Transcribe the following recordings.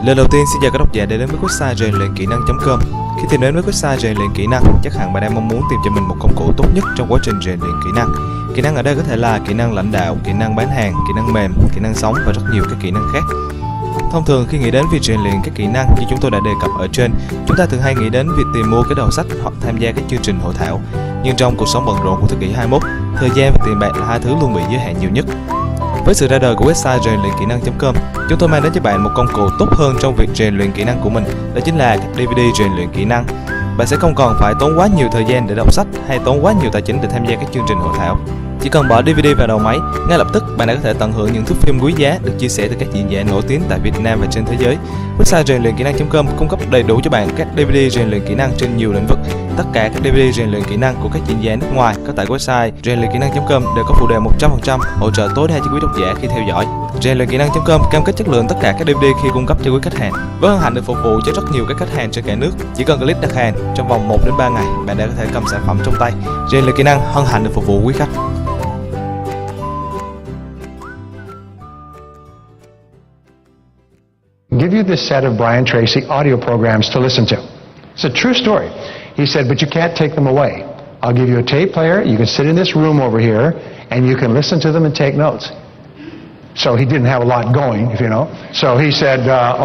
Lời đầu tiên xin chào các độc giả đã đến với website rèn luyện kỹ năng.com. Khi tìm đến với website rèn luyện kỹ năng, chắc hẳn bạn đang mong muốn tìm cho mình một công cụ tốt nhất trong quá trình rèn luyện kỹ năng. Kỹ năng ở đây có thể là kỹ năng lãnh đạo, kỹ năng bán hàng, kỹ năng mềm, kỹ năng sống và rất nhiều các kỹ năng khác. Thông thường khi nghĩ đến việc rèn luyện các kỹ năng như chúng tôi đã đề cập ở trên, chúng ta thường hay nghĩ đến việc tìm mua cái đầu sách hoặc tham gia các chương trình hội thảo. Nhưng trong cuộc sống bận rộn của thế kỷ 21, thời gian và tiền bạc là hai thứ luôn bị giới hạn nhiều nhất. Với sự ra đời của website rèn luyện kỹ năng.com, chúng tôi mang đến cho bạn một công cụ tốt hơn trong việc rèn luyện kỹ năng của mình, đó chính là các DVD rèn luyện kỹ năng. Bạn sẽ không còn phải tốn quá nhiều thời gian để đọc sách hay tốn quá nhiều tài chính để tham gia các chương trình hội thảo. Chỉ cần bỏ DVD vào đầu máy, ngay lập tức bạn đã có thể tận hưởng những thước phim quý giá được chia sẻ từ các diễn giả nổi tiếng tại Việt Nam và trên thế giới. Website rèn luyện kỹ năng.com cung cấp đầy đủ cho bạn các DVD rèn luyện kỹ năng trên nhiều lĩnh vực. Tất cả các DVD rèn luyện kỹ năng của các diễn giả nước ngoài có tại website rèn luyện kỹ năng.com đều có phụ đề 100% hỗ trợ tối đa cho quý độc giả khi theo dõi. Rèn luyện kỹ năng.com cam kết chất lượng tất cả các DVD khi cung cấp cho quý khách hàng. Với hân hạnh được phục vụ cho rất nhiều các khách hàng trên cả nước. Chỉ cần click đặt hàng, trong vòng 1 đến 3 ngày, bạn đã có thể cầm sản phẩm trong tay. Rèn luyện kỹ năng hân hạnh được phục vụ quý khách. Give you this set of Brian Tracy audio programs to listen to. It's a true story. He said, but you can't take them away. I'll give you a tape player. You can sit in this room over here, and you can listen to them and take notes. So he didn't have a lot going, if you know. So he said,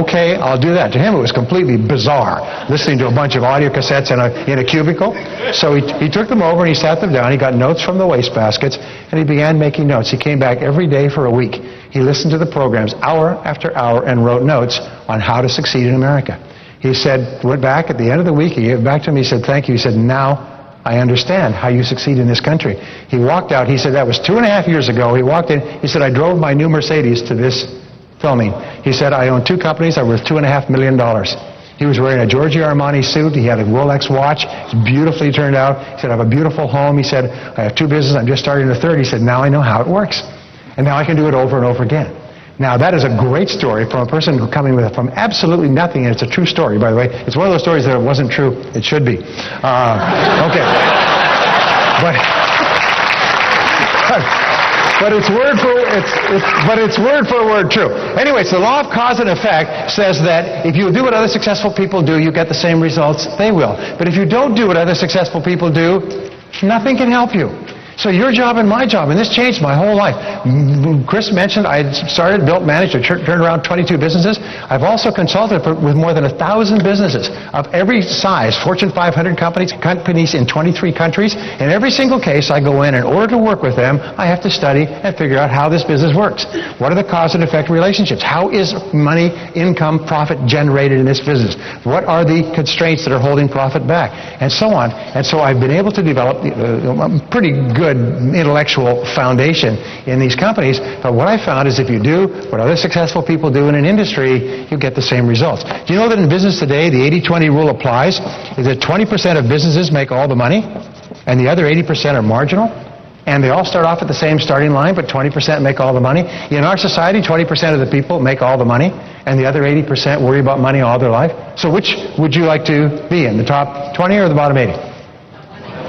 okay, I'll do that. To him, it was completely bizarre, listening to a bunch of audio cassettes in a cubicle. So he took them over and he sat them down. He got notes from the wastebaskets, and he began making notes. He came back every day for a week. He listened to the programs hour after hour and wrote notes on how to succeed in America. He said, went back at the end of the week, he gave it back to me, he said, thank you. He said, now I understand how you succeed in this country. He walked out, he said, that was 2.5 years ago. He walked in, he said, I drove my new Mercedes to this filming. He said, I own 2 companies, I'm worth $2.5 million. He was wearing a Giorgio Armani suit, he had a Rolex watch, it's beautifully turned out. He said, I have a beautiful home. He said, I have 2 businesses, I'm just starting a 3rd. He said, now I know how it works. And now I can do it over and over again. Now, that is a great story from a person who coming with from absolutely nothing, and it's a true story, by the way. It's one of those stories that it wasn't true. It should be. Okay. But it's word for word true. Anyway, so the law of cause and effect says that if you do what other successful people do, you get the same results they will. But if you don't do what other successful people do, nothing can help you. So your job and my job, and this changed my whole life. Chris mentioned I had started, built, managed, or turned around 22 businesses. I've also consulted with more than 1,000 businesses of every size, Fortune 500 companies in 23 countries. In every single case, I go in order to work with them, I have to study and figure out how this business works. What are the cause and effect relationships? How is money, income, profit generated in this business? What are the constraints that are holding profit back? And so on. And so I've been able to develop a pretty good intellectual foundation in these companies, but what I found is if you do what other successful people do in an industry, you get the same results. Do you know that in business today, the 80-20 rule applies? Is that 20% of businesses make all the money, and the other 80% are marginal? And they all start off at the same starting line, but 20% make all the money. In our society, 20% of the people make all the money, and the other 80% worry about money all their life. So which would you like to be in, the top 20 or the bottom 80?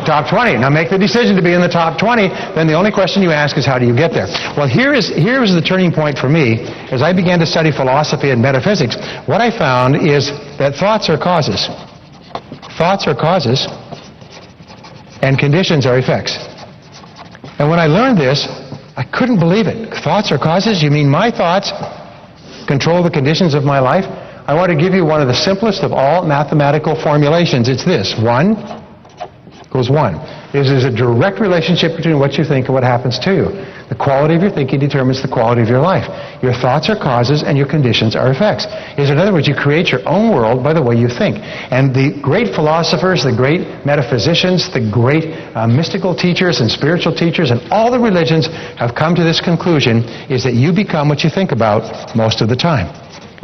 Top 20. Now make the decision to be in the top 20, then the only question you ask is how do you get there? Well, here is the turning point for me. As I began to study philosophy and metaphysics, what I found is that thoughts are causes. Thoughts are causes, and conditions are effects. And when I learned this, I couldn't believe it. Thoughts are causes? You mean my thoughts control the conditions of my life? I want to give you one of the simplest of all mathematical formulations. It's this. 1 equals 1. There's a direct relationship between what you think and what happens to you. The quality of your thinking determines the quality of your life. Your thoughts are causes and your conditions are effects. In other words, you create your own world by the way you think. And the great philosophers, the great metaphysicians, the great mystical teachers and spiritual teachers and all the religions have come to this conclusion is that you become what you think about most of the time.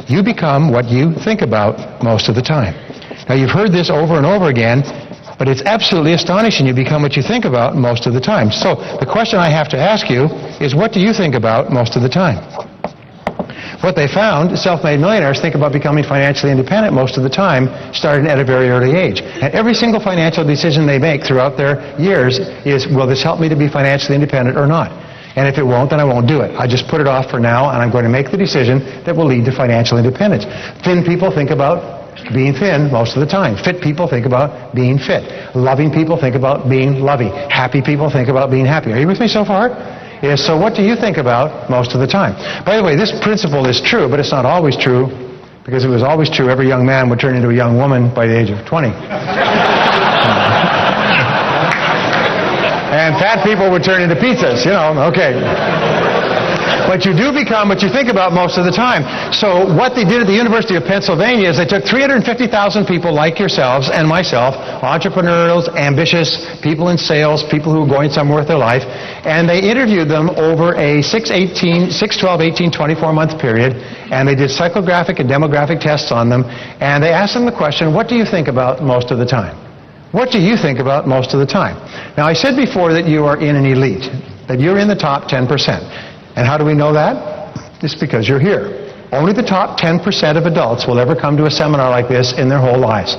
You become what you think about most of the time. Now, you've heard this over and over again, but it's absolutely astonishing. You become what you think about most of the time. So the question I have to ask you is, what do you think about most of the time? What they found, self-made millionaires think about becoming financially independent most of the time, starting at a very early age. And every single financial decision they make throughout their years is, will this help me to be financially independent or not? And if it won't, then I won't do it. I just put it off for now, and I'm going to make the decision that will lead to financial independence. Thin people think about being thin most of the time. Fit people think about being fit. Loving people think about being loving. Happy people think about being happy. Are you with me so far? Yes, so what do you think about most of the time? By the way, this principle is true, but it's not always true, because if it was always true, every young man would turn into a young woman by the age of 20. And fat people would turn into pizzas, okay. But you do become what you think about most of the time. So what they did at the University of Pennsylvania is they took 350,000 people like yourselves and myself, entrepreneurs, ambitious, people in sales, people who are going somewhere with their life, and they interviewed them over a 6, 12, 18, 24-month period, and they did psychographic and demographic tests on them, and they asked them the question, what do you think about most of the time? What do you think about most of the time? Now, I said before that you are in an elite, that you're in the top 10%. And how do we know that? It's because you're here. Only the top 10% of adults will ever come to a seminar like this in their whole lives.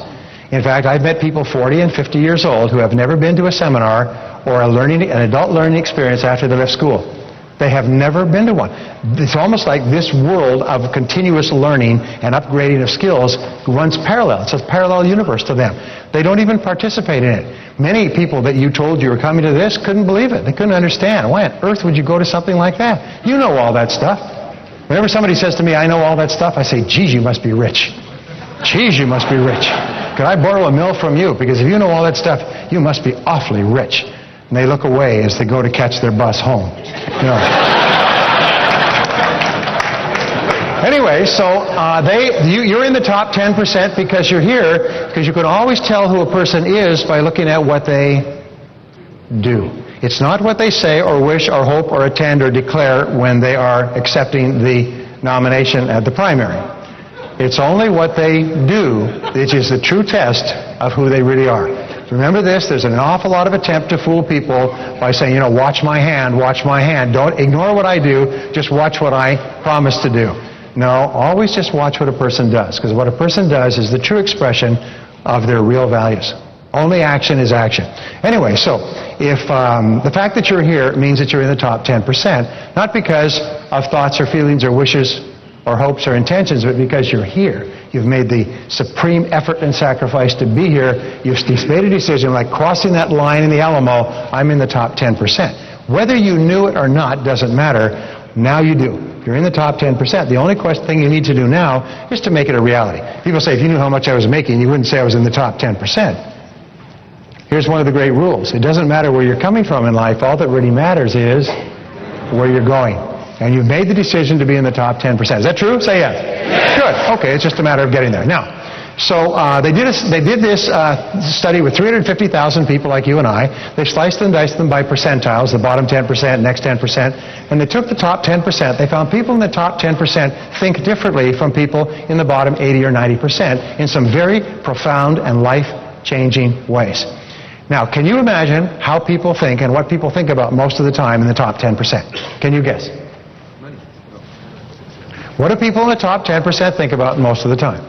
In fact, I've met people 40 and 50 years old who have never been to a seminar or an adult learning experience after they left school. They have never been to one. It's almost like this world of continuous learning and upgrading of skills runs parallel. It's a parallel universe to them. They don't even participate in it. Many people that you told you were coming to this couldn't believe it. They couldn't understand. Why on earth would you go to something like that? You know all that stuff. Whenever somebody says to me, I know all that stuff, I say, geez, you must be rich. Geez, you must be rich. Could I borrow a mill from you? Because if you know all that stuff, you must be awfully rich. And they look away as they go to catch their bus home. Anyway, so you're in the top 10% because you're here, because you can always tell who a person is by looking at what they do. It's not what they say or wish or hope or attend or declare when they are accepting the nomination at the primary. It's only what they do which is the true test of who they really are. Remember this, there's an awful lot of attempt to fool people by saying, watch my hand, watch my hand. Don't ignore what I do, just watch what I promise to do. No, always just watch what a person does, because what a person does is the true expression of their real values. Only action is action. Anyway, so if the fact that you're here means that you're in the top 10%, not because of thoughts or feelings or wishes or hopes or intentions, but because you're here. You've made the supreme effort and sacrifice to be here. You've made a decision, like crossing that line in the Alamo, I'm in the top 10%. Whether you knew it or not doesn't matter. Now you do. You're in the top 10%. The only thing you need to do now is to make it a reality. People say, if you knew how much I was making, you wouldn't say I was in the top 10%. Here's one of the great rules. It doesn't matter where you're coming from in life. All that really matters is where you're going. And you've made the decision to be in the top 10%. Is that true? Say yes. Good. Okay, it's just a matter of getting there. Now, so they did this study with 350,000 people like you and I. They sliced and diced them by percentiles, the bottom 10%, next 10%, and they took the top 10%. They found people in the top 10% think differently from people in the bottom 80 or 90% in some very profound and life-changing ways. Now, can you imagine how people think and what people think about most of the time in the top 10%? Can you guess? What do people in the top 10% think about most of the time?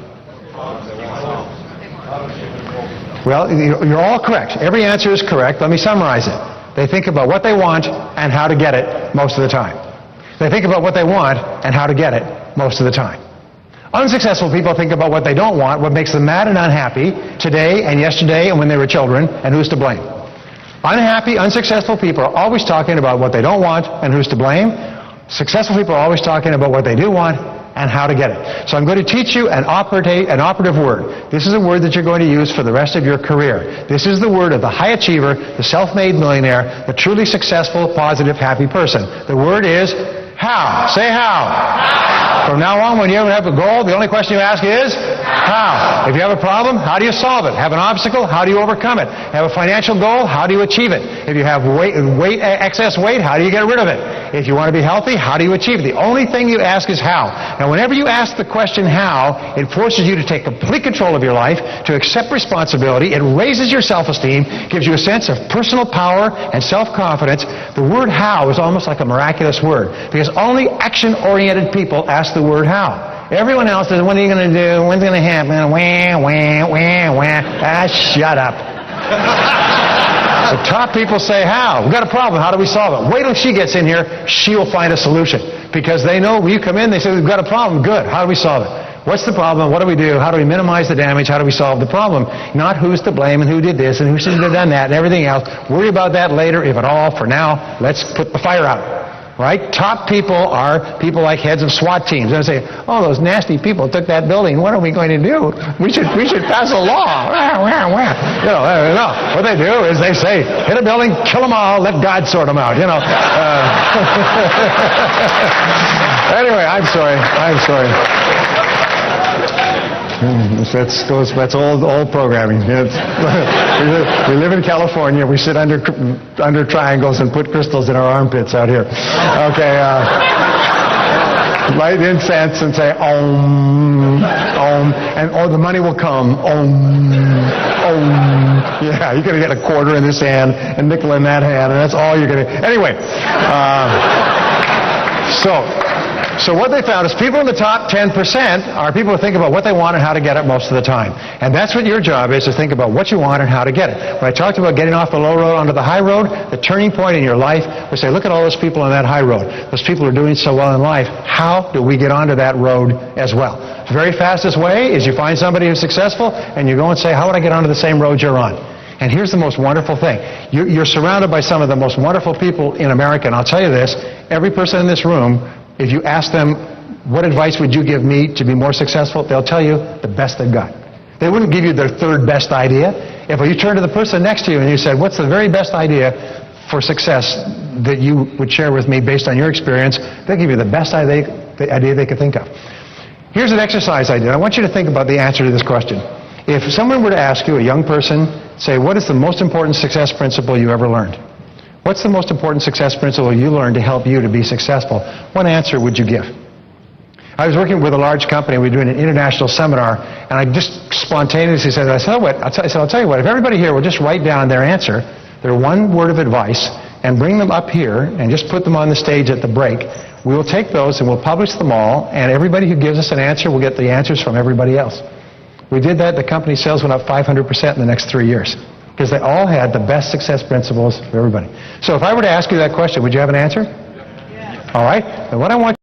Well, you're all correct. Every answer is correct. Let me summarize it. They think about what they want and how to get it most of the time. They think about what they want and how to get it most of the time. Unsuccessful people think about what they don't want, what makes them mad and unhappy today and yesterday and when they were children, and who's to blame. Unhappy, unsuccessful people are always talking about what they don't want and who's to blame. Successful people are always talking about what they do want and how to get it. So I'm going to teach you an operative word. This is a word that you're going to use for the rest of your career. This is the word of the high achiever, the self-made millionaire, the truly successful, positive, happy person. The word is how. Say how. From now on, when you ever have a goal, the only question you ask is how. If you have a problem, how do you solve it? Have an obstacle, how do you overcome it? Have a financial goal, how do you achieve it? If you have excess weight, how do you get rid of it? If you want to be healthy, how do you achieve it? The only thing you ask is how. Now, whenever you ask the question how, it forces you to take complete control of your life, to accept responsibility. It raises your self-esteem, gives you a sense of personal power and self-confidence. The word how is almost like a miraculous word, because only action-oriented people ask the word how. Everyone else says, what are you going to do? When's it going to happen? Wah, wah, wah, wah. Ah, shut up. So top people say, how? We've got a problem. How do we solve it? Wait till she gets in here. She'll find a solution. Because they know when you come in, they say, we've got a problem. Good. How do we solve it? What's the problem? What do we do? How do we minimize the damage? How do we solve the problem? Not who's to blame and who did this and who shouldn't have done that and everything else. Worry about that later, if at all. For now, let's put the fire out. Right? Top people are people like heads of SWAT teams. They say, oh, those nasty people took that building. What are we going to do? We should pass a law. No. What they do is they say, hit a building, kill them all, let God sort them out. Anyway, I'm sorry. That's old programming. We live in California. We sit under triangles and put crystals in our armpits out here. Okay. Light incense and say Om, Om, and the money will come. Om, Om. Yeah, you're going to get a quarter in this hand, a nickel in that hand, and that's all you're going to. Anyway, So what they found is people in the top 10% are people who think about what they want and how to get it most of the time. And that's what your job is, to think about what you want and how to get it. When I talked about getting off the low road onto the high road, the turning point in your life, we say, look at all those people on that high road. Those people are doing so well in life. How do we get onto that road as well? The very fastest way is you find somebody who's successful and you go and say, how would I get onto the same road you're on? And here's the most wonderful thing. You're surrounded by some of the most wonderful people in America. And I'll tell you this, every person in this room, if you ask them, what advice would you give me to be more successful, they'll tell you the best they've got. They wouldn't give you their third best idea. If you turn to the person next to you and you said, what's the very best idea for success that you would share with me based on your experience, they'll give you the best idea they could think of. Here's an exercise I did. I want you to think about the answer to this question. If someone were to ask you, a young person, say, what is the most important success principle you ever learned? What's the most important success principle you learned to help you to be successful? What answer would you give? I was working with a large company. We were doing an international seminar, and I just spontaneously said, I'll tell you what, if everybody here will just write down their answer, their one word of advice, and bring them up here and just put them on the stage at the break, we will take those and we'll publish them all, and everybody who gives us an answer will get the answers from everybody else. We did that. The company's sales went up 500% in the next 3 years. Because they all had the best success principles for everybody. So if I were to ask you that question, would you have an answer? Yeah. All right. And what I want